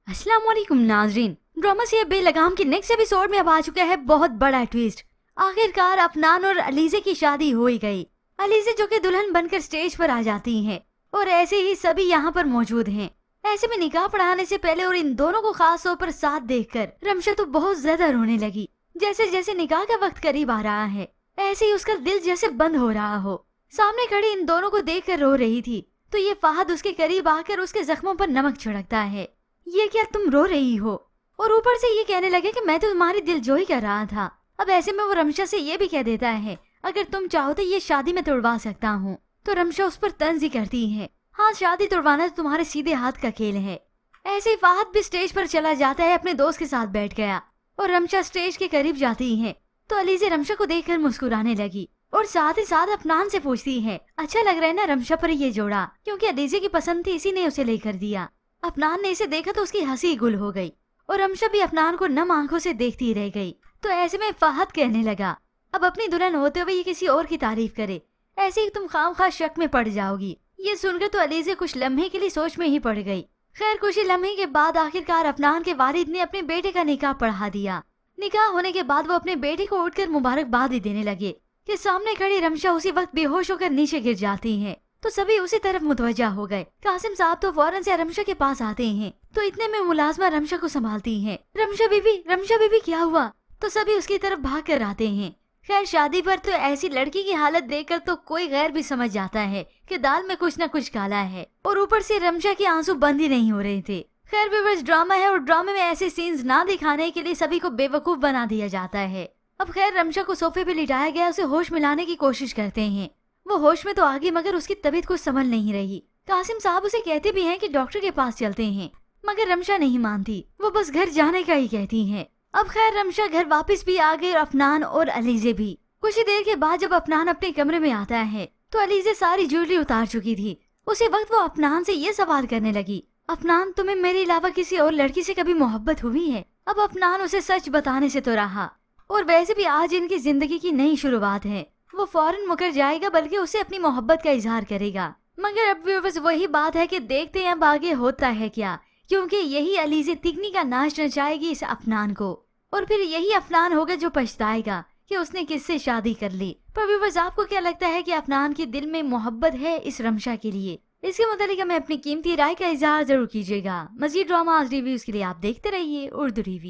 अस्सलाम वालेकुम नाजरीन। ड्रामा से बे लगाम के नेक्स्ट एपिसोड में अब आ चुका है बहुत बड़ा ट्विस्ट। आखिरकार अफनान और अलीजे की शादी हो ही गई। अलीजे जो कि दुल्हन बनकर स्टेज पर आ जाती हैं और ऐसे ही सभी यहाँ पर मौजूद हैं। ऐसे में निकाह पढ़ाने से पहले और इन दोनों को खास तौर पर साथ देखकर रमशा तो बहुत ज्यादा रोने लगी। जैसे जैसे निकाह का वक्त करीब आ रहा है ऐसे ही उसका दिल जैसे बंद हो रहा हो। सामने खड़ी इन दोनों को देख कर रो रही थी तो ये फहद उसके करीब आकर उसके जख्मों पर नमक छिड़कता है। ये क्या तुम रो रही हो? और ऊपर से ये कहने लगे कि मैं तो तुम्हारी दिलजोई कर रहा था। अब ऐसे में वो रमशा से ये भी कह देता है अगर तुम चाहो तो ये शादी में तोड़वा सकता हूँ। तो रमशा उस पर तंज ही करती है, हाँ शादी तोड़वाना तो तुम्हारे सीधे हाथ का खेल है। ऐसे ही फहद भी स्टेज पर चला जाता है, अपने दोस्त के साथ बैठ गया और रमशा स्टेज के करीब जाती है तो अलीजे रमशा को देखकर मुस्कुराने लगी और साथ ही साथ अफनान से पूछती है अच्छा लग रहा है ना रमशा पर ये जोड़ा, क्योंकि अलीजे की पसंद थी इसी ने उसे लेकर दिया। अफनान ने इसे देखा तो उसकी हंसी गुल हो गई और रमशा भी अफनान को नम आंखों से देखती रह गई। तो ऐसे में फहद कहने लगा अब अपनी दुल्हन होते हुए ये किसी और की तारीफ करे, ऐसे ही तुम खामखा शक में पड़ जाओगी। ये सुनकर तो अलीजे कुछ लम्हे के लिए सोच में ही पड़ गई। खैर कुछ ही लम्हे के बाद आखिरकार अफनान के वालिद ने अपने बेटे का निकाह पढ़ा दिया। निकाह होने के बाद वो अपने बेटे को उठकर मुबारकबाद ही देने लगे कि सामने खड़ी रमशा उसी वक्त बेहोश होकर नीचे गिर जाती है। तो सभी उसी तरफ मुतवज्जा हो गए। कासिम साहब तो फौरन से रमशा के पास आते हैं तो इतने में मुलाजमा रमशा को संभालती है। रमशा बीबी क्या हुआ? तो सभी उसकी तरफ भाग कर आते हैं। खैर शादी पर तो ऐसी लड़की की हालत देखकर तो कोई गैर भी समझ जाता है कि दाल में कुछ न कुछ काला है और ऊपर से रमशा के आंसू बंद ही नहीं हो रहे थे। खैर व्यूअर्स ड्रामा है और ड्रामे में ऐसे सीन्स ना दिखाने के लिए सभी को बेवकूफ बना दिया जाता है। अब खैर रमशा को सोफे पे लिटाया गया, उसे होश मिलाने की कोशिश करते हैं। वो होश में तो आ गई मगर उसकी तबीयत कुछ संभल नहीं रही। कासिम साहब उसे कहते भी हैं कि डॉक्टर के पास चलते हैं मगर रमशा नहीं मानती, वो बस घर जाने का ही कहती है। अब खैर रमशा घर वापस भी आ गई और अफनान और अलीजे भी। कुछ ही देर के बाद जब अफनान अपने कमरे में आता है तो अलीजे सारी ज्वेलरी उतार चुकी थी। उसी वक्त वो अफनान से ये सवाल करने लगी अफनान तुम्हें मेरे अलावा किसी और लड़की से कभी मोहब्बत हुई है? अब अफनान उसे सच बताने से तो रहा और वैसे भी आज इनकी जिंदगी की नई शुरुआत है। वो फौरन मुकर जाएगा बल्कि उसे अपनी मोहब्बत का इजहार करेगा। मगर अब व्यूअर्स वही बात है कि देखते हैं अब आगे होता है क्या, क्योंकि यही अलीजे तिकनी का नाश नचाएगी इस अफनान को और फिर यही अफनान होगा जो पछताएगा कि उसने किससे शादी कर ली। पर व्यूअर्स आपको क्या लगता है कि अफनान के दिल में मोहब्बत है इस रमशा के लिए? इसके मुतालिक हमें अपनी कीमती राय का इजहार जरूर कीजिएगा। मजीद ड्रामा रिव्यूज के लिए आप देखते रहिए उर्दू रिव्यू।